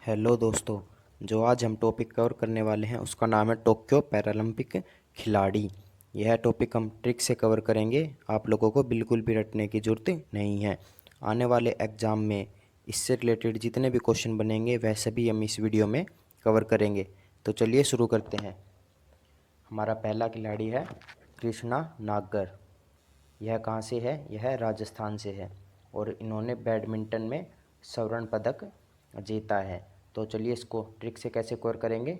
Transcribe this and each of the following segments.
Hello दोस्तों। जो आज हम टॉपिक कवर करने वाले हैं उसका नाम है टोक्यो पैरालंपिक खिलाड़ी। यह टॉपिक हम ट्रिक से कवर करेंगे। आप लोगों को बिल्कुल भी रटने की ज़रूरत नहीं है। आने वाले एग्ज़ाम में इससे रिलेटेड जितने भी क्वेश्चन बनेंगे वह सभी हम इस वीडियो में कवर करेंगे। तो चलिए शुरू करते हैं। हमारा पहला खिलाड़ी है कृष्णा नागर। यह कहाँ से है? यह राजस्थान से है और इन्होंने बैडमिंटन में स्वर्ण पदक जीता है। तो चलिए इसको ट्रिक से कैसे कवर करेंगे।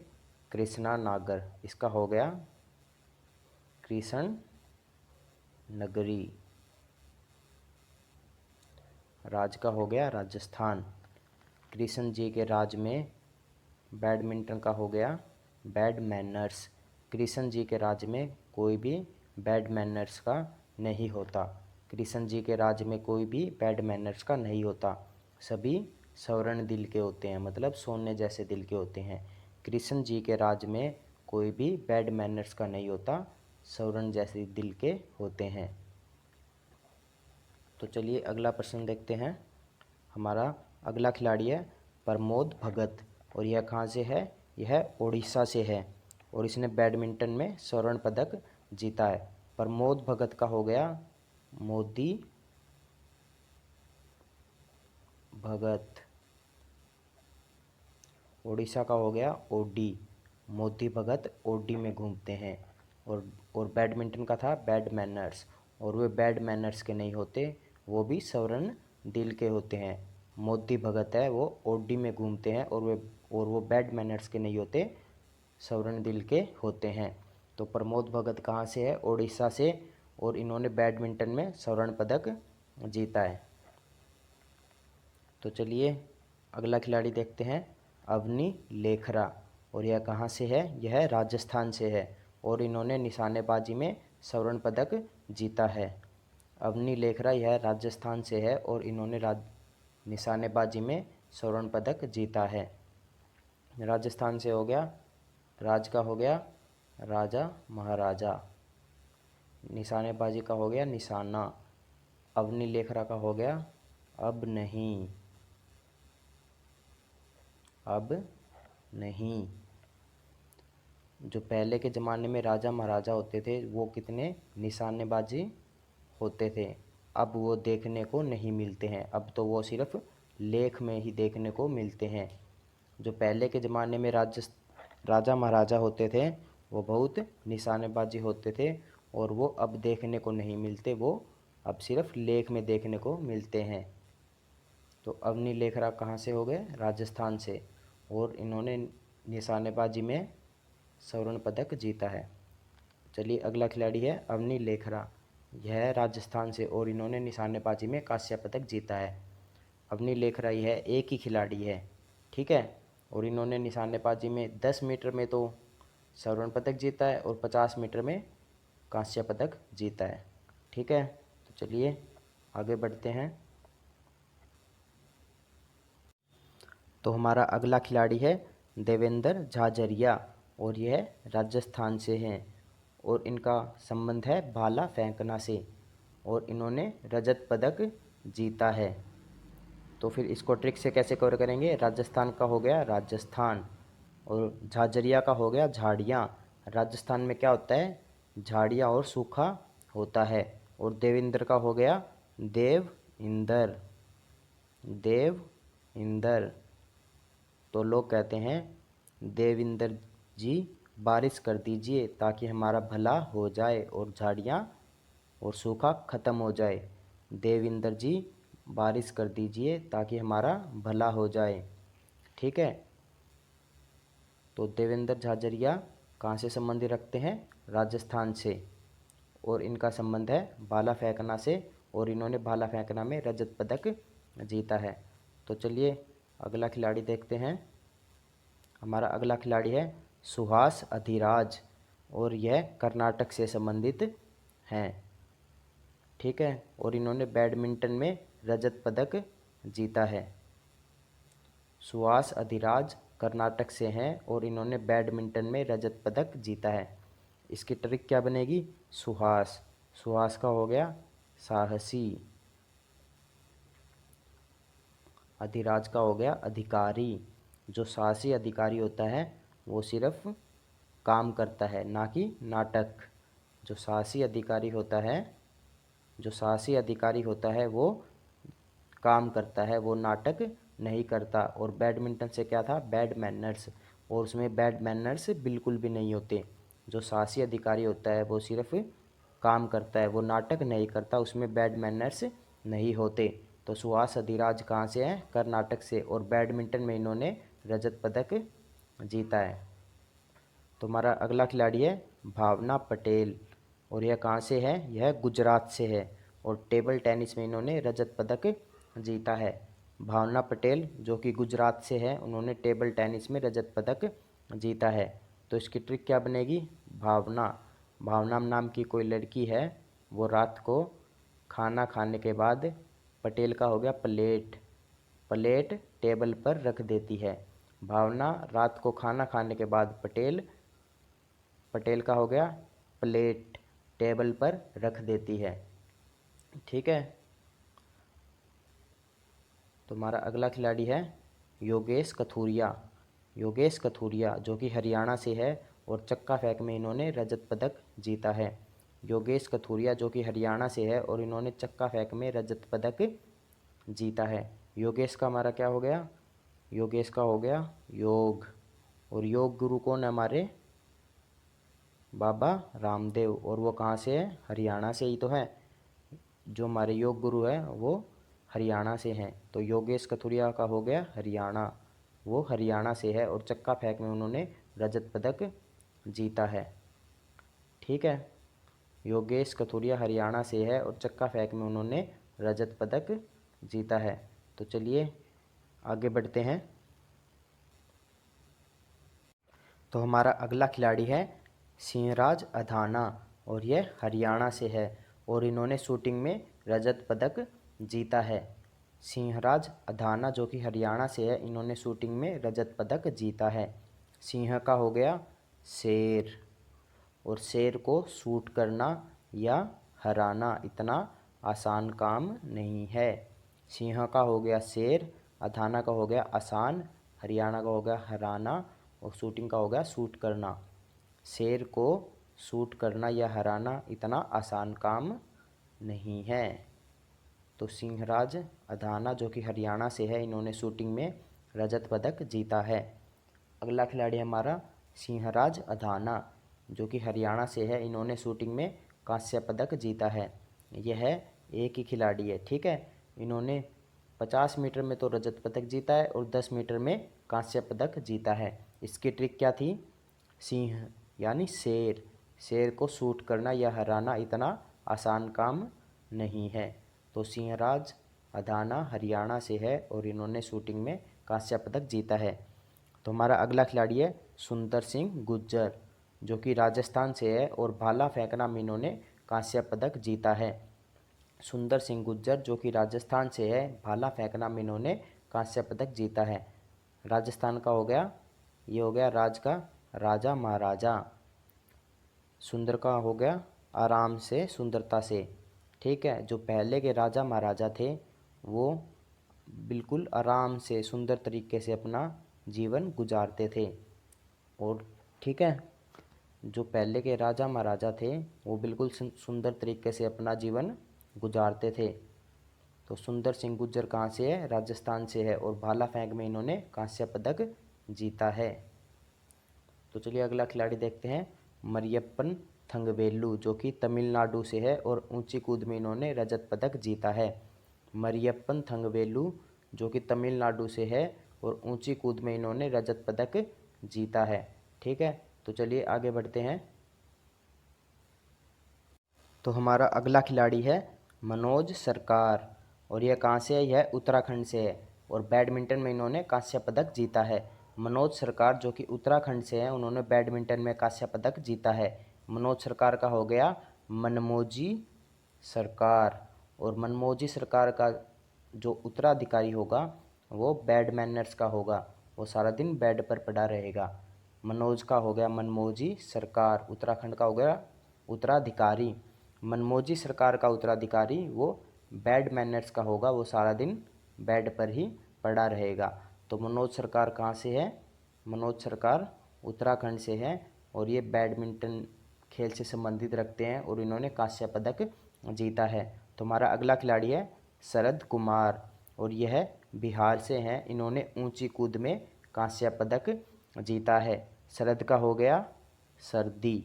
कृष्णा नागर, इसका हो गया कृष्ण नगरी। राज का हो गया राजस्थान। कृष्ण जी के राज में बैडमिंटन का हो गया बैड मैनर्स। कृष्ण जी के राज में कोई भी बैड मैनर्स का नहीं होता। कृष्ण जी के राज में कोई भी बैड मैनर्स का नहीं होता। सभी स्वर्ण दिल के होते हैं, मतलब सोने जैसे दिल के होते हैं। कृष्ण जी के राज में कोई भी बैड मैनर्स का नहीं होता, स्वर्ण जैसे दिल के होते हैं। तो चलिए अगला प्रश्न देखते हैं। हमारा अगला खिलाड़ी है प्रमोद भगत और यह कहाँ से है? यह उड़ीसा से है और इसने बैडमिंटन में स्वर्ण पदक जीता है। प्रमोद भगत का हो गया मोदी भगत। उड़ीसा का हो गया ओडी। मोदी भगत ओडी में घूमते हैं। और बैडमिंटन का था बैड मैनर्स, और वे बैड मैनर्स के नहीं होते, वो भी स्वर्ण दिल के होते हैं। मोदी भगत है वो ओडी में घूमते हैं और वो बैड मैनर्स के नहीं होते, स्वर्ण दिल के होते हैं। तो प्रमोद भगत कहाँ से है? उड़ीसा से, और इन्होंने बैडमिंटन में स्वर्ण पदक जीता है। तो चलिए अगला खिलाड़ी देखते हैं अवनी लेखरा और यह कहाँ से है? यह राजस्थान से है और इन्होंने निशानेबाजी में स्वर्ण पदक जीता है। अवनी लेखरा यह राजस्थान से है और इन्होंने निशानेबाजी में स्वर्ण पदक जीता है। राजस्थान से हो गया। राज का हो गया राजा महाराजा। निशानेबाजी का हो गया निशाना। अवनी लेखरा का हो गया अब नहीं। अब नहीं। जो पहले के ज़माने में राजा महाराजा होते थे वो कितने निशानेबाजी होते थे, अब वो देखने को नहीं मिलते हैं। अब तो वो सिर्फ लेख में ही देखने को मिलते हैं। जो पहले के ज़माने में राजा महाराजा होते थे वो बहुत निशानेबाजी होते थे और वो अब देखने को नहीं मिलते, वो अब सिर्फ लेख में देखने को मिलते हैं। तो अवनी लेखरा कहाँ से हो गए? राजस्थान से, और इन्होंने निशानेबाजी में स्वर्ण पदक जीता है। चलिए अगला खिलाड़ी है अवनी लेखरा। यह है राजस्थान से और इन्होंने निशानेबाजी में कांस्य पदक जीता है। अवनी लेखरा यह एक ही खिलाड़ी है, ठीक है, और इन्होंने निशानेबाजी में 10 मीटर में तो स्वर्ण पदक जीता है और 50 मीटर में कांस्य पदक जीता है, ठीक है। तो चलिए आगे बढ़ते हैं। तो हमारा अगला खिलाड़ी है देवेंद्र झाझरिया और यह राजस्थान से हैं और इनका संबंध है भाला फेंकना से और इन्होंने रजत पदक जीता है। तो फिर इसको ट्रिक से कैसे कवर करेंगे? राजस्थान का हो गया राजस्थान और झाझरिया का हो गया झाड़ियाँ। राजस्थान में क्या होता है? झाड़ियाँ और सूखा होता है। और देवेंद्र का हो गया देव इंदर। देव इंदर। तो लोग कहते हैं देविंदर जी बारिश कर दीजिए ताकि हमारा भला हो जाए और झाड़ियाँ और सूखा ख़त्म हो जाए। देविंदर जी बारिश कर दीजिए ताकि हमारा भला हो जाए, ठीक है। तो देवेंद्र झाझरिया कहाँ से संबंध रखते हैं? राजस्थान से, और इनका संबंध है भाला फेंकना से और इन्होंने भाला फेंकना में रजत पदक जीता है। तो चलिए अगला खिलाड़ी देखते हैं। हमारा अगला खिलाड़ी है सुहास अधिराज और यह कर्नाटक से संबंधित हैं, ठीक है, और इन्होंने बैडमिंटन में रजत पदक जीता है। सुहास अधिराज कर्नाटक से हैं और इन्होंने बैडमिंटन में रजत पदक जीता है। इसकी ट्रिक क्या बनेगी? सुहास। सुहास का हो गया साहसी। अधिराज का हो गया अधिकारी। जो साहसी अधिकारी होता है वो सिर्फ काम करता है, ना कि नाटक। जो साहसी अधिकारी होता है जो साहसी अधिकारी होता है वो काम करता है, वो नाटक नहीं करता। और बैडमिंटन से क्या था, बैड मैनर्स, और उसमें बैड मैनर्स बिल्कुल भी नहीं होते। जो साहसी अधिकारी होता है वो सिर्फ काम करता है, वो नाटक नहीं करता, उसमें बैड मैनर्स नहीं होते। तो सुहास अधिराज कहाँ से हैं, कर्नाटक से, और बैडमिंटन में इन्होंने रजत पदक जीता है। तो हमारा अगला खिलाड़ी है भावना पटेल, और यह कहाँ से है, यह गुजरात से है, और टेबल टेनिस में इन्होंने रजत पदक जीता है। भावना पटेल जो कि गुजरात से है, उन्होंने टेबल टेनिस में रजत पदक जीता है। तो इसकी ट्रिक क्या बनेगी, भावना भावना नाम की कोई लड़की है, वो रात को खाना खाने के बाद, पटेल का हो गया प्लेट, प्लेट टेबल पर रख देती है। भावना रात को खाना खाने के बाद पटेल, पटेल का हो गया प्लेट टेबल पर रख देती है। ठीक है। तो हमारा अगला खिलाड़ी है योगेश कथुरिया, योगेश कथुरिया जो कि हरियाणा से है, और चक्का फेंक में इन्होंने रजत पदक जीता है। योगेश कथुरिया जो कि हरियाणा से है, और इन्होंने चक्का फेंक में रजत पदक जीता है। योगेश का हमारा क्या हो गया, योगेश का हो गया योग, और योग गुरु कौन है हमारे, बाबा रामदेव, और वो कहाँ से है, हरियाणा से ही तो है। जो हमारे योग गुरु है वो हरियाणा से हैं। तो योगेश कथुरिया का हो गया हरियाणा, वो हरियाणा से है, और चक्का फेंक में उन्होंने रजत पदक जीता है। ठीक है। योगेश कथुरिया हरियाणा से है, और चक्का फेंक में उन्होंने रजत पदक जीता है। तो चलिए आगे बढ़ते हैं। तो हमारा अगला खिलाड़ी है सिंहराज अधाना, और यह हरियाणा से है, और इन्होंने शूटिंग में रजत पदक जीता है। सिंहराज अधाना जो कि हरियाणा से है, इन्होंने शूटिंग में रजत पदक जीता है। सिंह का हो गया शेर, और शेर को शूट करना या हराना इतना आसान काम नहीं है। सिंह का हो गया शेर, अधाना का हो गया आसान, हरियाणा का हो गया हराना, और शूटिंग का हो गया शूट करना। शेर को शूट करना या हराना इतना आसान काम नहीं है। तो सिंहराज अधाना जो कि हरियाणा से है, इन्होंने शूटिंग में रजत पदक जीता है। अगला खिलाड़ी हमारा सिंहराज अधाना जो कि हरियाणा से है, इन्होंने शूटिंग में कांस्य पदक जीता है। यह एक ही खिलाड़ी है, ठीक है। इन्होंने 50 मीटर में तो रजत पदक जीता है, और 10 मीटर में कांस्य पदक जीता है। इसकी ट्रिक क्या थी, सिंह यानी शेर, शेर को शूट करना या हराना इतना आसान काम नहीं है। तो सिंहराज अधाना हरियाणा से है, और इन्होंने शूटिंग में कांस्य पदक जीता है। तो हमारा अगला खिलाड़ी है सुंदर सिंह गुज्जर जो कि राजस्थान से है, और भाला फेंकना में इन्होंने कांस्य पदक जीता है। सुंदर सिंह गुज्जर जो कि राजस्थान से है, भाला फेंकना में इन्होंने कांस्य पदक जीता है। राजस्थान का हो गया, ये हो गया राज का राजा महाराजा। सुंदर का हो गया आराम से, सुंदरता से। ठीक है। जो पहले के राजा महाराजा थे वो बिल्कुल आराम से सुंदर तरीके से अपना जीवन गुजारते थे। और ठीक है, जो पहले के राजा महाराजा थे वो बिल्कुल सुंदर तरीके से अपना जीवन गुजारते थे। तो सुंदर सिंह गुज्जर कहाँ से है, राजस्थान से है, और भाला फेंक में इन्होंने कांस्य पदक जीता है। तो चलिए अगला खिलाड़ी देखते हैं मरियप्पन थंगवेलु जो कि तमिलनाडु से है, और ऊंची कूद में इन्होंने रजत पदक जीता है। मरियप्पन थंगवेलु जो कि तमिलनाडु से है, और ऊंची कूद में इन्होंने रजत पदक जीता है। ठीक है। तो चलिए आगे बढ़ते हैं। तो हमारा अगला खिलाड़ी है मनोज सरकार, और यह कहाँ से है, यह उत्तराखंड से है, और बैडमिंटन में इन्होंने कांस्य पदक जीता है। मनोज सरकार जो कि उत्तराखंड से हैं, उन्होंने बैडमिंटन में कांस्य पदक जीता है। मनोज सरकार का हो गया मनमोजी सरकार, और मनमोजी सरकार का जो उत्तराधिकारी होगा वो बैड मैनर्स का होगा, वो सारा दिन बेड पर पड़ा रहेगा। मनोज का हो गया मनमोजी सरकार, उत्तराखंड का हो गया उत्तराधिकारी। मनमोजी सरकार का उत्तराधिकारी वो बैड मैनर्स का होगा, वो सारा दिन बेड पर ही पड़ा रहेगा। तो मनोज सरकार कहाँ से है? मनोज सरकार उत्तराखंड से है और ये बैडमिंटन खेल से संबंधित रखते हैं और इन्होंने कांस्य पदक जीता है। तो हमारा अगला खिलाड़ी है शरद कुमार और यह बिहार से हैं। इन्होंने ऊंची कूद में कांस्य पदक जीता है। शरद का हो गया सर्दी,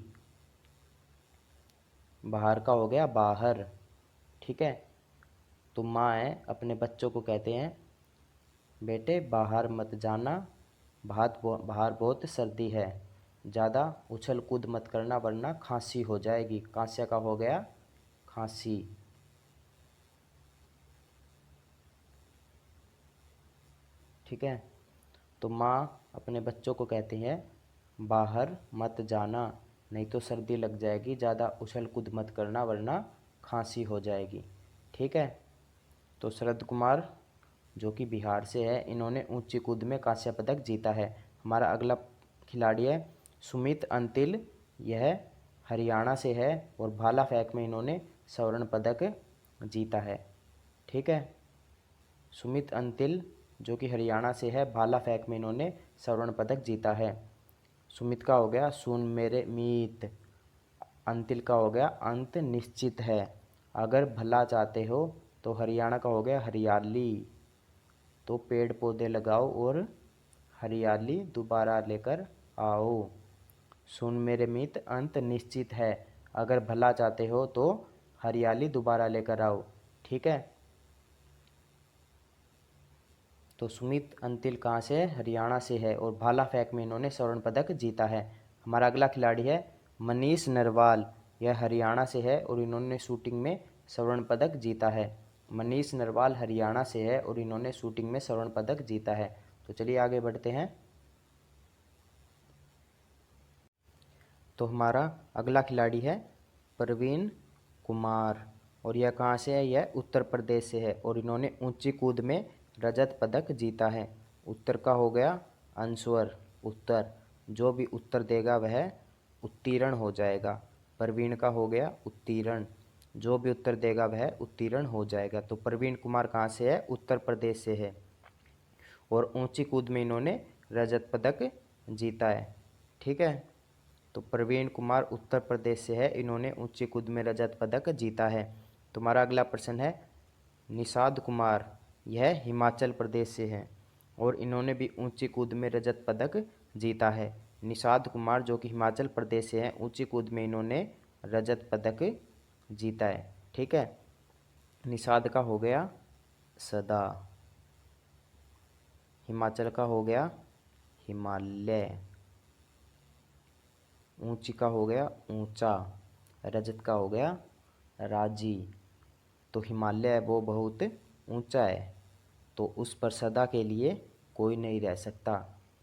बाहर का हो गया बाहर। ठीक है, तो माँ है अपने बच्चों को कहते हैं बेटे बाहर मत जाना, बाहर बहुत सर्दी है, ज़्यादा उछल कूद मत करना वरना खांसी हो जाएगी। कांस्य का हो गया खांसी। ठीक है, तो माँ अपने बच्चों को कहती हैं बाहर मत जाना, नहीं तो सर्दी लग जाएगी, ज़्यादा उछल कूद मत करना वरना खांसी हो जाएगी। ठीक है, तो शरद कुमार जो कि बिहार से है, इन्होंने ऊंची कूद में कांस्य पदक जीता है। हमारा अगला खिलाड़ी है सुमित अंतिल, यह हरियाणा से है और भाला फेंक में इन्होंने स्वर्ण पदक जीता है। ठीक है, सुमित अंतिल जो कि हरियाणा से है, भाला फेंक में इन्होंने स्वर्ण पदक जीता है। सुमित का हो गया सुन मेरे मीत, अंतिल का हो गया अंत निश्चित है, अगर भला चाहते हो, तो हरियाणा का हो गया हरियाली, तो पेड़ पौधे लगाओ और हरियाली दोबारा लेकर आओ। सुन मेरे मित अंत निश्चित है, अगर भला चाहते हो तो हरियाली दोबारा लेकर आओ। ठीक है, तो सुमित अंतिल कहाँ से है? हरियाणा से है और भाला फेंक में इन्होंने स्वर्ण पदक जीता है। हमारा अगला खिलाड़ी है मनीष नरवाल, यह हरियाणा से है और इन्होंने शूटिंग में स्वर्ण पदक जीता है। मनीष नरवाल हरियाणा से है और इन्होंने शूटिंग में स्वर्ण पदक जीता है। तो चलिए आगे बढ़ते हैं। तो हमारा अगला खिलाड़ी है प्रवीण कुमार और यह कहाँ से है? यह उत्तर प्रदेश से है और इन्होंने ऊंची कूद में रजत पदक जीता है। उत्तर का हो गया अंश्वर, उत्तर, जो भी उत्तर देगा वह उत्तीर्ण हो जाएगा। प्रवीण का हो गया उत्तीर्ण, जो भी उत्तर देगा वह उत्तीर्ण हो जाएगा। तो प्रवीण कुमार कहाँ से है? उत्तर प्रदेश से है और ऊंची कूद में इन्होंने रजत पदक जीता है। ठीक है, तो प्रवीण कुमार उत्तर प्रदेश से है, इन्होंने ऊंची कूद में रजत पदक जीता है। तुम्हारा अगला प्रश्न है निषाद कुमार, यह हिमाचल प्रदेश से है और इन्होंने भी ऊंची कूद में रजत पदक जीता है। निषाद कुमार जो कि हिमाचल प्रदेश से है, ऊंची कूद में इन्होंने रजत पदक जीता है। ठीक है, निषाद का हो गया सदा, हिमाचल का हो गया हिमालय, ऊंची का हो गया ऊंचा, रजत का हो गया राजी। तो हिमालय है वो बहुत ऊंचा है, तो उस पर सदा के लिए कोई नहीं रह सकता।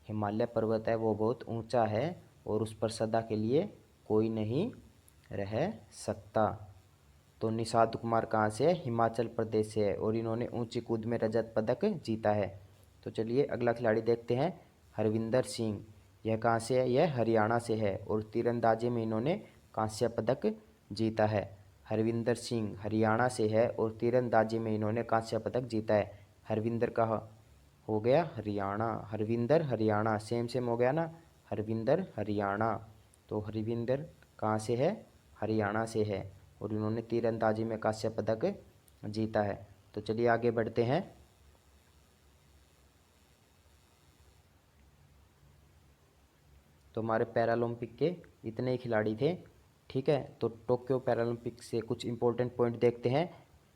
हिमालय पर्वत है वो बहुत ऊंचा है और उस पर सदा के लिए कोई नहीं रह सकता। तो निषाद कुमार कहाँ से है? हिमाचल प्रदेश से है और इन्होंने ऊंची कूद में रजत पदक जीता है। तो चलिए अगला खिलाड़ी देखते हैं हरविंदर सिंह, यह कहाँ से है? यह हरियाणा से है और तीरंदाजी में इन्होंने कांस्य पदक जीता है। हरविंदर सिंह हरियाणा से है और तीरंदाजी में इन्होंने कांस्य पदक जीता है। हरविंदर का हो गया हरियाणा, हरविंदर हरियाणा, सेम सेम हो गया ना, हरविंदर हरियाणा। तो हरविंदर कहाँ से है? हरियाणा से है और इन्होंने तीरंदाजी में कांस्य पदक जीता है। तो चलिए आगे बढ़ते हैं। तो हमारे पैरालंपिक के इतने ही खिलाड़ी थे। ठीक है, तो टोक्यो पैरालंपिक से कुछ इम्पोर्टेंट पॉइंट देखते हैं।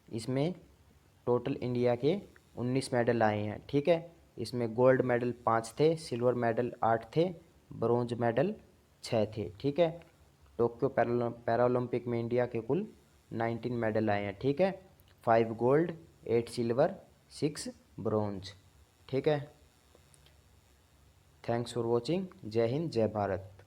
इसमें टोटल इंडिया के 19 मेडल आए हैं। ठीक है, इसमें गोल्ड मेडल 5 थे, सिल्वर मेडल 8 थे, ब्रोंज मेडल 6 थे। ठीक है, टोक्यो पैरालंपिक में इंडिया के कुल 19 मेडल आए हैं। ठीक है, 5 गोल्ड, 8 सिल्वर, 6 ब्रोंज। ठीक है, थैंक्स फॉर वॉचिंग। जय हिंद, जय भारत।